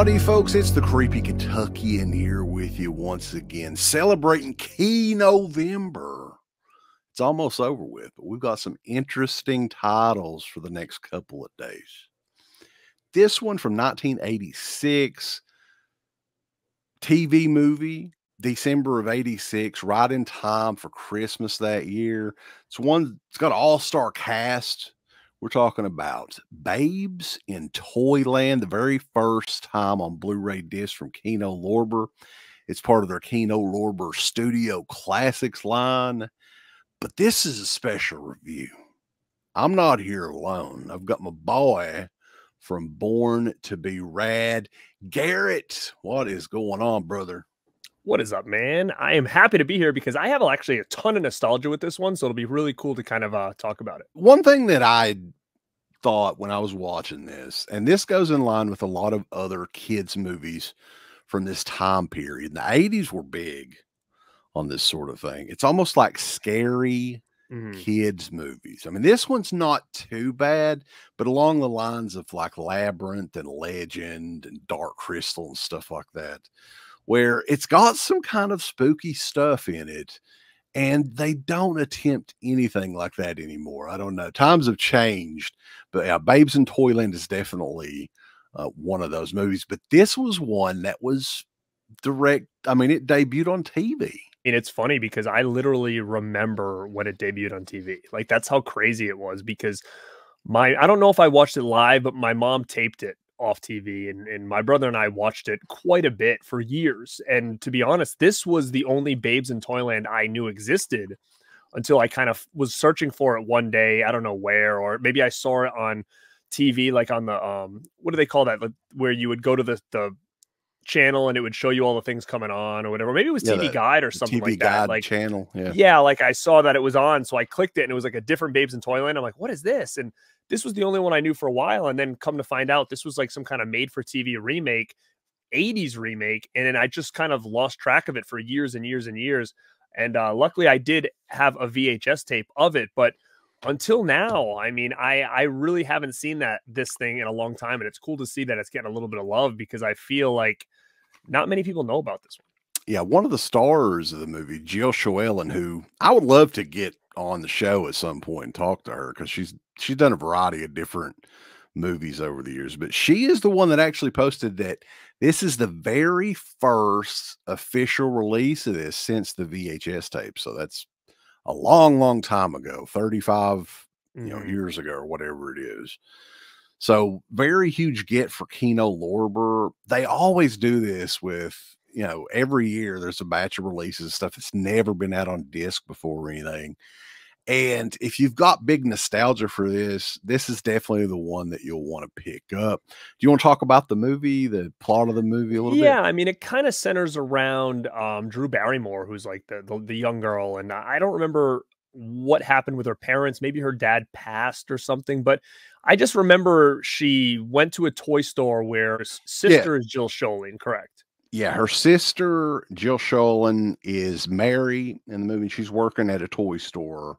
Howdy, folks. It's the Creepy Kentuckian here with you once again, celebrating KiNovember. It's almost over with, but we've got some interesting titles for the next couple of days. This one from 1986, TV movie, December of 86, right in time for Christmas that year. It's got an all-star cast. We're talking about Babes in Toyland, the very first time on Blu-ray disc from KiNovember. It's part of their KiNovember Studio Classics line. But this is a special review. I'm not here alone. I've got my boy from Born to Be Rad, Garrett. What is going on, brother? What is up, man? I am happy to be here because I have actually a ton of nostalgia with this one, so it'll be really cool to kind of talk about it. One thing that I thought when I was watching this, and this goes in line with a lot of other kids' movies from this time period. The 80s were big on this sort of thing. It's almost like scary kids' movies. I mean, this one's not too bad, but along the lines of like Labyrinth and Legend and Dark Crystal and stuff like that, where it's got some kind of spooky stuff in it, and they don't attempt anything like that anymore. I don't know. Times have changed, but yeah, Babes in Toyland is definitely one of those movies. But this was one that was direct. I mean, it debuted on TV. And it's funny because I literally remember when it debuted on TV. Like, that's how crazy it was, because I don't know if I watched it live, but my mom taped it off TV, and my brother and I watched it quite a bit for years. And to be honest, this was the only Babes in Toyland I knew existed until I kind of was searching for it one day. I don't know where, or maybe I saw it on TV, like on the what do they call that, like, where you would go to the channel and it would show you all the things coming on or whatever. Maybe it was TV Guide or something like that. Like channel. Yeah, like I saw that it was on, so I clicked it and it was like a different Babes in Toyland. I'm like, what is this? And this was the only one I knew for a while. And then come to find out, this was like some kind of made for TV remake, 80s remake. And then I just kind of lost track of it for years and years and years. And luckily I did have a VHS tape of it. But until now, I mean, I really haven't seen this thing in a long time. And it's cool to see that it's getting a little bit of love, because I feel like not many people know about this one. Yeah, one of the stars of the movie, Jill Schoelen, who I would love to get on the show at some point and talk to her, because she's done a variety of different movies over the years. But she is the one that actually posted that this is the very first official release of this since the VHS tape. So that's a long, long time ago, 35 years ago or whatever it is. So very huge get for KiNovember. They always do this with, every year there's a batch of releases and stuff that's never been out on disc before or anything. And if you've got big nostalgia for this is definitely the one that you'll want to pick up. Do you want to talk about the movie, the plot of the movie a little bit? Yeah, I mean, it kind of centers around Drew Barrymore, who's like the young girl. And I don't remember what happened with her parents. Maybe her dad passed or something, but I just remember she went to a toy store where her sister is Jill Schoelen, correct? Yeah, her sister, Jill Schoelen, is Mary in the movie. She's working at a toy store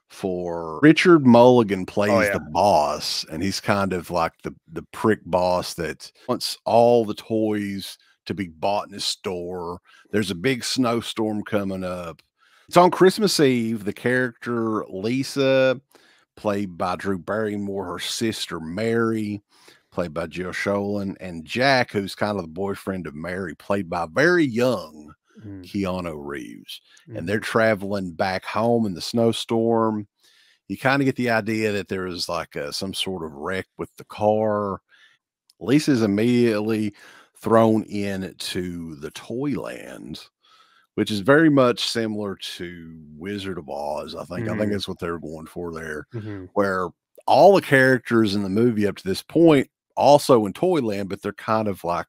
for Richard Mulligan plays the boss, and he's kind of like the prick boss that wants all the toys to be bought in his store. There's a big snowstorm coming up. It's on Christmas Eve. The character Lisa, played by Drew Barrymore, her sister Mary, played by Jill Schoelen, and Jack, who's kind of the boyfriend of Mary, played by very young Keanu Reeves. And they're traveling back home in the snowstorm. You kind of get the idea that there is like some sort of wreck with the car. Lisa's immediately thrown into the Toyland, which is very much similar to Wizard of Oz. I think that's what they're going for there, where all the characters in the movie up to this point also in Toyland, but they're kind of like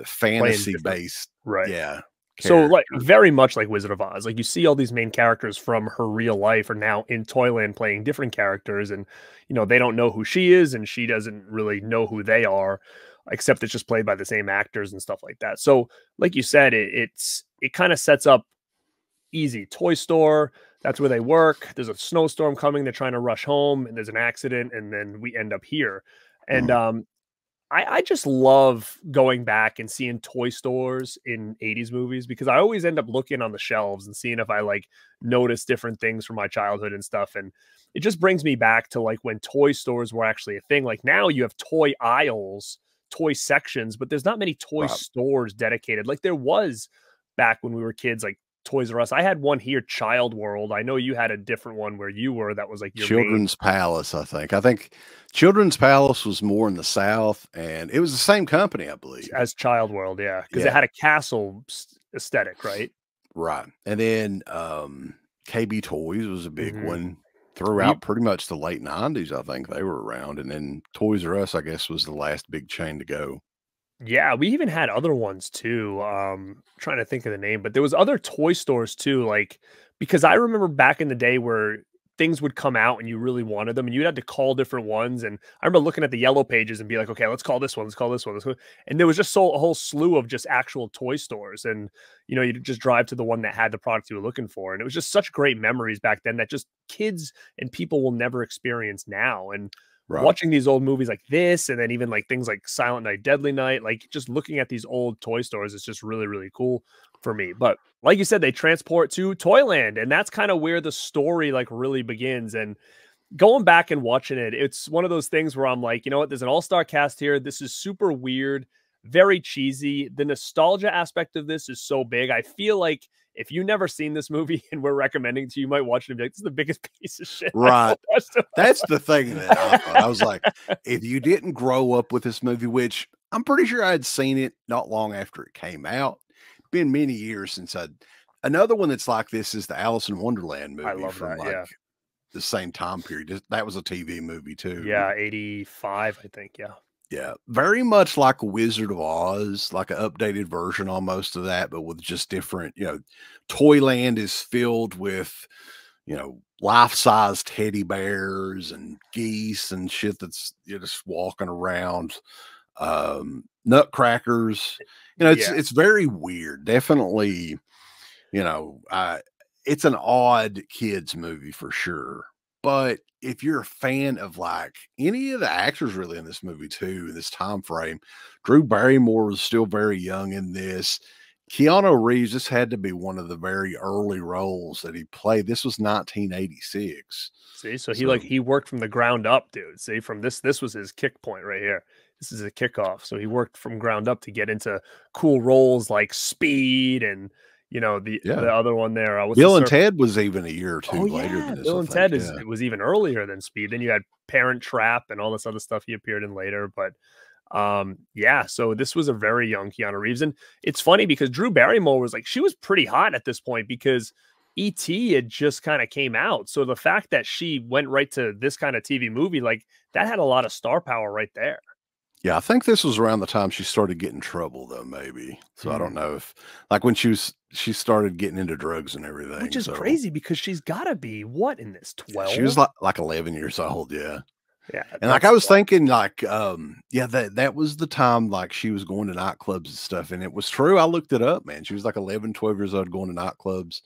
fantasy based, right? Yeah. So like very much like Wizard of Oz, like you see all these main characters from her real life are now in Toyland playing different characters, and they don't know who she is and she doesn't really know who they are, except it's just played by the same actors and stuff like that. So like you said, it kind of sets up easy. Toy store, that's where they work. There's a snowstorm coming, they're trying to rush home, and there's an accident, and then we end up here. And I just love going back and seeing toy stores in 80s movies because I always end up looking on the shelves and seeing if I like notice different things from my childhood and stuff. And it just brings me back to like when toy stores were actually a thing. Like now you have toy aisles, toy sections, but there's not many toy stores dedicated like there was back when we were kids, like Toys R Us. I had one here, Child World. I know you had a different one where you were. That was like your Children's Palace, I think. I think Children's Palace was more in the South, and it was the same company, I believe, as Child World. Yeah, because it had a castle aesthetic, right? Right. And then KB Toys was a big one throughout pretty much the late 90s. I think they were around, and then Toys R Us, I guess, was the last big chain to go. Yeah, we even had other ones too. Trying to think of the name, but there was other toy stores too. Like, because I remember back in the day where things would come out and you really wanted them and you had to call different ones. And I remember looking at the yellow pages and be like, okay, let's call this one. Let's call this one. And there was just a whole slew of just actual toy stores. And, you know, you'd just drive to the one that had the product you were looking for. And it was just such great memories back then that just kids and people will never experience now. And watching these old movies like this, and then even like things like Silent Night, Deadly Night, like just looking at these old toy stores is just really, really cool for me. But like you said, they transport to Toyland, and that's kind of where the story like really begins. And going back and watching it, it's one of those things where I'm like, you know what, there's an all-star cast here. This is super weird, very cheesy. The nostalgia aspect of this is so big. I feel like if you've never seen this movie and we're recommending to you, you might watch it and be like, this is the biggest piece of shit. Right. That's the thing that I thought. I was like, if you didn't grow up with this movie, which I'm pretty sure I'd seen it not long after it came out, been many years since another one that's like this is the Alice in Wonderland movie. I love from that, the same time period. That was a TV movie too. Yeah, 85, I think. Yeah. Yeah, very much like a Wizard of Oz, like an updated version almost of that, but with just different, you know, Toyland is filled with, you know, life-size teddy bears and geese and shit that's, you know, just walking around, nutcrackers. You know, it's very weird. Definitely, you know, it's an odd kids movie for sure. But if you're a fan of like any of the actors really in this movie too, in this time frame, Drew Barrymore was still very young in this. Keanu Reeves, this had to be one of the very early roles that he played. This was 1986. See, so he worked from the ground up, dude. See, from this was his kick point right here. This is a kickoff. So he worked from ground up to get into cool roles like Speed and, you know, the other one there. Bill and Ted was even a year or two later than this. Bill and Ted it was even earlier than Speed. Then you had Parent Trap and all this other stuff he appeared in later. But so this was a very young Keanu Reeves. And it's funny because Drew Barrymore was like, she was pretty hot at this point because E.T. had just kind of came out. So the fact that she went right to this kind of TV movie, like that had a lot of star power right there. Yeah, I think this was around the time she started getting in trouble, though, maybe. So I don't know if, like, when she started getting into drugs and everything. Which is crazy because she's got to be, what, in this, 12? She was like 11 years old, yeah. Yeah. And like, I was thinking, like, that was the time, like, she was going to nightclubs and stuff. And it was true. I looked it up, man. She was like 11, 12 years old going to nightclubs,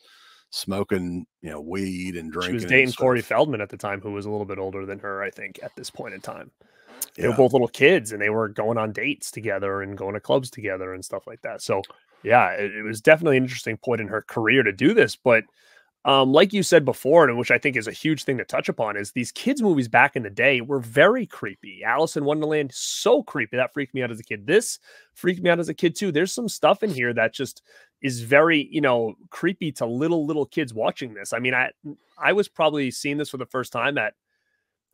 smoking, you know, weed and drinking. She was dating Corey Feldman at the time, who was a little bit older than her, I think, at this point in time. They were both little kids and they were going on dates together and going to clubs together and stuff like that. So yeah, it was definitely an interesting point in her career to do this. But like you said before, and which I think is a huge thing to touch upon, is these kids movies back in the day were very creepy. Alice in Wonderland, so creepy. That freaked me out as a kid. This freaked me out as a kid too. There's some stuff in here that just is very, you know, creepy to little kids watching this. I mean, I was probably seeing this for the first time at,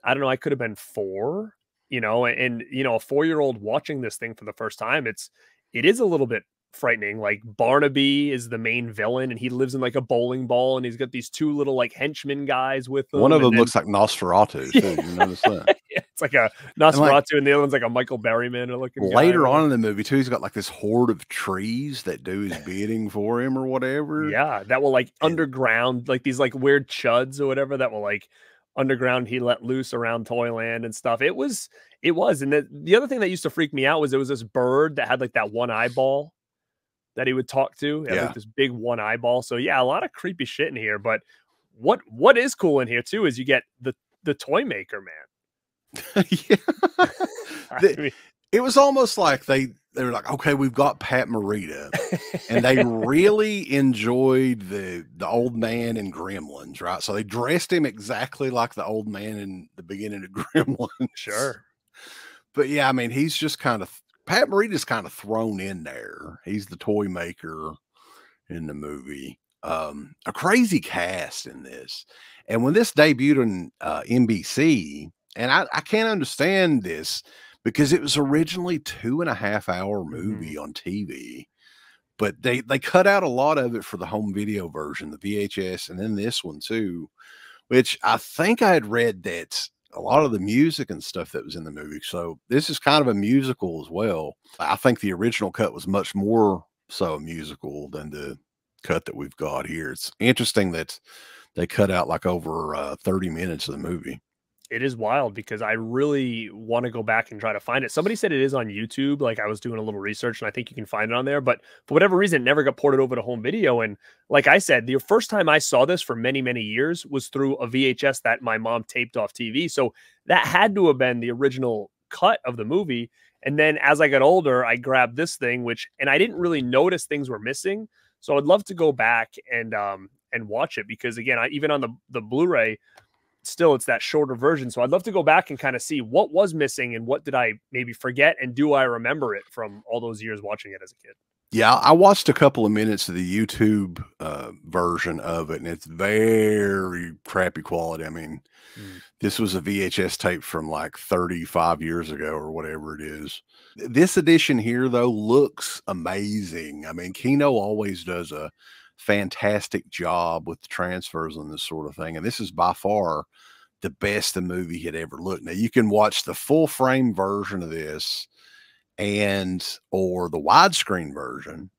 I don't know, I could have been 4. You know, and you know, a 4-year-old watching this thing for the first time, it is a little bit frightening. Like Barnaby is the main villain and he lives in like a bowling ball and he's got these 2 little like henchmen guys with him. One of them looks like Nosferatu too. You notice that? It's like a Nosferatu and the other one's like a Michael Berryman looking guy. Later on in the movie too, he's got like this horde of trees that do his bidding for him or whatever. Yeah, that will like underground, like these like weird chuds or whatever that will like underground he let loose around Toyland and stuff. It was. And the other thing that used to freak me out was there was this bird that had like that one eyeball that he would talk to. Like this big one eyeball. So yeah, a lot of creepy shit in here. But what is cool in here too is you get the toy maker, man. It was almost like they were like, okay, we've got Pat Morita, and they really enjoyed the old man in Gremlins, right? So they dressed him exactly like the old man in the beginning of Gremlins. Sure. But yeah, I mean, he's just kind of Pat Morita's kind of thrown in there. He's the toy maker in the movie. A crazy cast in this. And when this debuted on NBC, and I can't understand this because it was originally 2.5 hour movie on TV, but they cut out a lot of it for the home video version, the VHS, and then this one too, which I think I had read that a lot of the music and stuff that was in the movie. So this is kind of a musical as well. I think the original cut was much more so a musical than the cut that we've got here. It's interesting that they cut out like over 30 minutes of the movie. It is wild because I really want to go back and try to find it. Somebody said it is on YouTube. Like I was doing a little research and I think you can find it on there, but for whatever reason, it never got ported over to home video. And like I said, the first time I saw this for many, many years was through a VHS that my mom taped off TV. So that had to have been the original cut of the movie. And then as I got older, I grabbed this thing, and I didn't really notice things were missing. So I'd love to go back and watch it because again, even on the Blu-ray, still it's that shorter version. So I'd love to go back and kind of see what was missing and what did I maybe forget and do I remember it from all those years watching it as a kid. Yeah, I watched a couple of minutes of the YouTube version of it, and it's very crappy quality. I mean, this was a VHS tape from like 35 years ago or whatever it is. This edition here, though, looks amazing. I mean, Kino always does a fantastic job with the transfers on this sort of thing, and this is by far the best the movie had ever looked. Now, you can watch the full frame version of this or the widescreen version.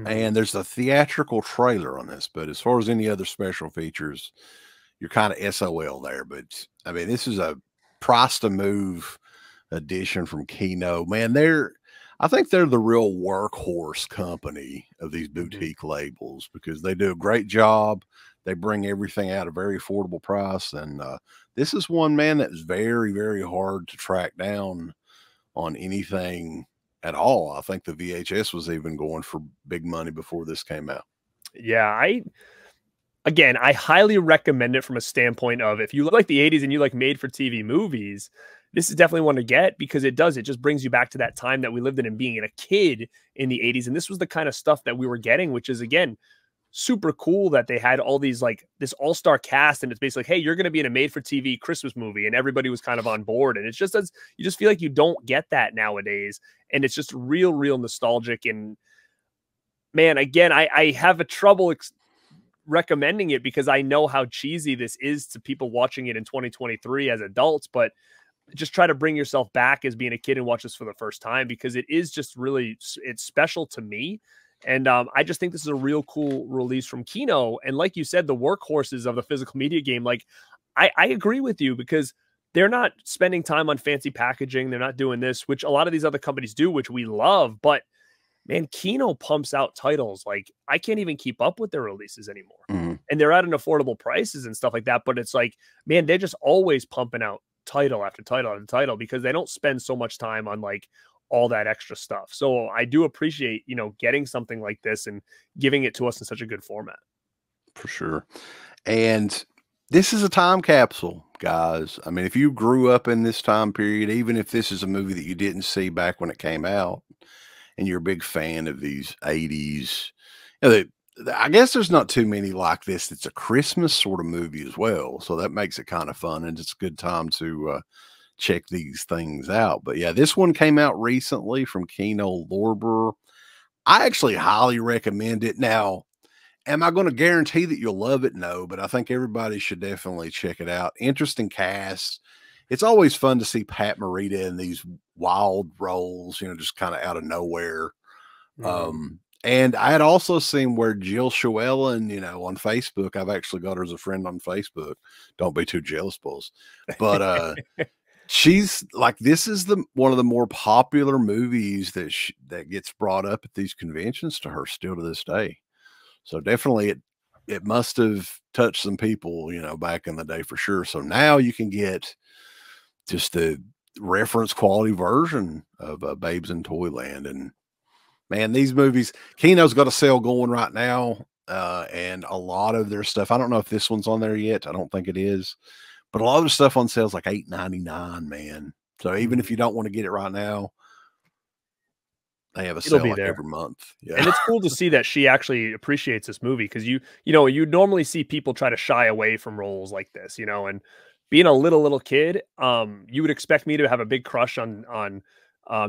And there's a theatrical trailer on this, but as far as any other special features, you're kind of SOL there. But I mean, this is a price to move edition from Kino. Man, I think they're the real workhorse company of these boutique labels because they do a great job. They bring everything at a very affordable price. And this is one, man, that is very, very hard to track down on anything at all. I think the VHS was even going for big money before this came out. Yeah, I highly recommend it from a standpoint of if you like the 80s and you like made for TV movies, this is definitely one to get because it just brings you back to that time that we lived in and being a kid in the 80s. And this was the kind of stuff that we were getting, which is again, super cool that they had all these like this all-star cast and it's basically like, hey, you're going to be in a made-for-TV Christmas movie, and everybody was kind of on board. And it's just as you just feel like you don't get that nowadays, and it's just real nostalgic. And man, again, I have a trouble recommending it because I know how cheesy this is to people watching it in 2023 as adults, but just try to bring yourself back as being a kid and watch this for the first time because it is just really, it's special to me. And I just think this is a real cool release from Kino. And like you said, the workhorses of the physical media game, like I agree with you because they're not spending time on fancy packaging. They're not doing this, which a lot of these other companies do, which we love. But man, Kino pumps out titles. Like I can't even keep up with their releases anymore. And they're at an affordable prices and stuff like that. But it's like, man, they're just always pumping out title after title after title because they don't spend so much time on like all that extra stuff. So I do appreciate, getting something like this and giving it to us in such a good format. For sure. And this is a time capsule, guys. I mean, if you grew up in this time period, even if this is a movie that you didn't see back when it came out and you're a big fan of these 80s, I guess there's not too many like this. It's a Christmas sort of movie as well. So that makes it kind of fun. And it's a good time to check these things out. But yeah, this one came out recently from KiNovember. I actually highly recommend it. Now, am I going to guarantee that you'll love it? No, but I think everybody should definitely check it out. Interesting cast. It's always fun to see Pat Morita in these wild roles, just kind of out of nowhere. And I had also seen where Jill Schoelen, on Facebook, I've actually got her as a friend on Facebook. Don't be too jealous, Bulls. But she's like, this is one of the more popular movies that gets brought up at these conventions to her still to this day. So definitely it must have touched some people, back in the day for sure. So now you can get just the reference quality version of Babes in Toyland. And man, these movies, Kino's got a sale going right now, and a lot of their stuff, I don't know if this one's on there yet. I don't think it is, but a lot of the stuff on sale is like $8.99, man. So even if you don't want to get it right now, they have a sale like every month. Yeah. And it's cool to see that she actually appreciates this movie, because you normally see people try to shy away from roles like this, and being a little kid, you would expect me to have a big crush on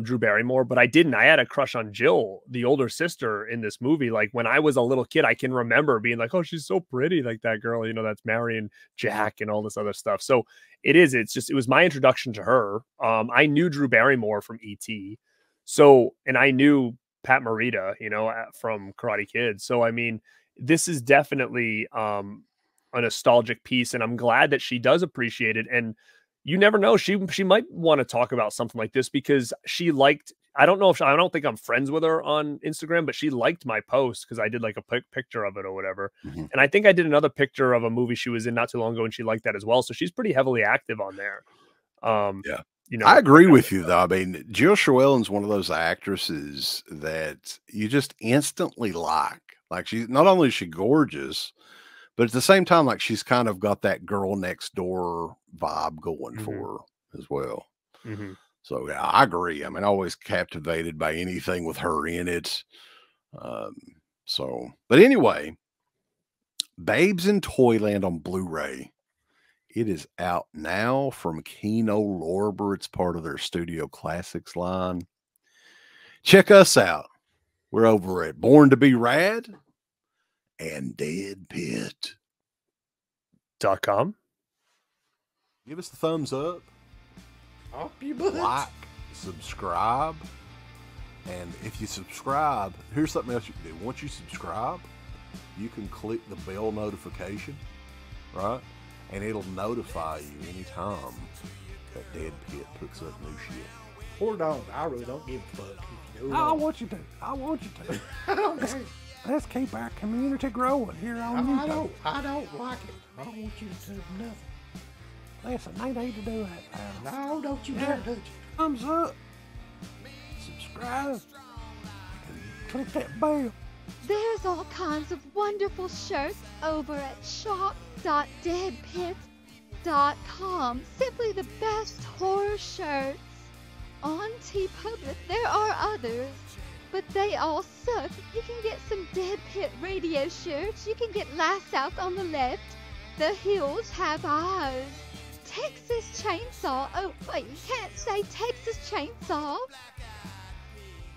Drew Barrymore, but I didn't. I had a crush on Jill, the older sister in this movie. Like when I was a little kid, I can remember being like, oh, she's so pretty, like that girl, that's marrying Jack and all this other stuff. So it was my introduction to her. I knew Drew Barrymore from E.T. And I knew Pat Morita, from Karate Kid. So, I mean, this is definitely a nostalgic piece, and I'm glad that she does appreciate it. And you never know, she might want to talk about something like this, because she liked, I don't think I'm friends with her on Instagram, but she liked my post because I did like a picture of it or whatever. And I think I did another picture of a movie she was in not too long ago, and she liked that as well. So she's pretty heavily active on there. Yeah. I agree with you, though. I mean, Jill Schoelen's one of those actresses that you just instantly like. Like, she's not only is she gorgeous, but at the same time, like, she's kind of got that girl next door vibe going for her as well. So yeah, I agree. I mean, always captivated by anything with her in it. But anyway, Babes in Toyland on Blu-ray. It is out now from KiNovember. It's part of their Studio Classics line. Check us out. We're over at Born to Be Rad and deadpit.com. Give us the thumbs up. Up your butt. Like, subscribe. And if you subscribe, here's something else you can do. Once you subscribe, you can click the bell notification, right? And it'll notify you anytime that Dead Pit puts up new shit. Or don't. I really don't give a fuck. I want you to. Okay. Let's keep our community growing here on YouTube. I don't like it. I don't want you to do nothing. Listen, they need to do that. No, don't you dare touch it. Thumbs up. Subscribe. And click that bell. There's all kinds of wonderful shirts over at shop.deadpit.com. Simply the best horror shirts. On TeePublic, there are others, but they all suck. You can get some Dead Pit radio shirts. You can get Last South on the Left. The Hills Have Eyes. Texas Chainsaw. Oh, wait, you can't say Texas Chainsaw.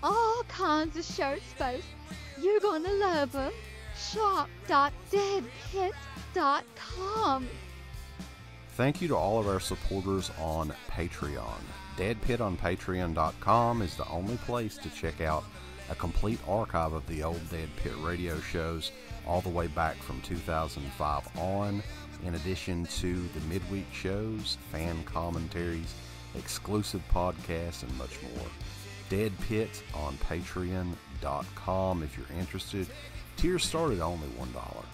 All kinds of shirts, folks. You're gonna love them. Shop.deadpit.com. Thank you to all of our supporters on Patreon. Dead Pit on Patreon.com is the only place to check out a complete archive of the old Dead Pit radio shows all the way back from 2005 on, in addition to the midweek shows, fan commentaries, exclusive podcasts, and much more. Dead Pit on Patreon.com if you're interested. Tiers start at only $1.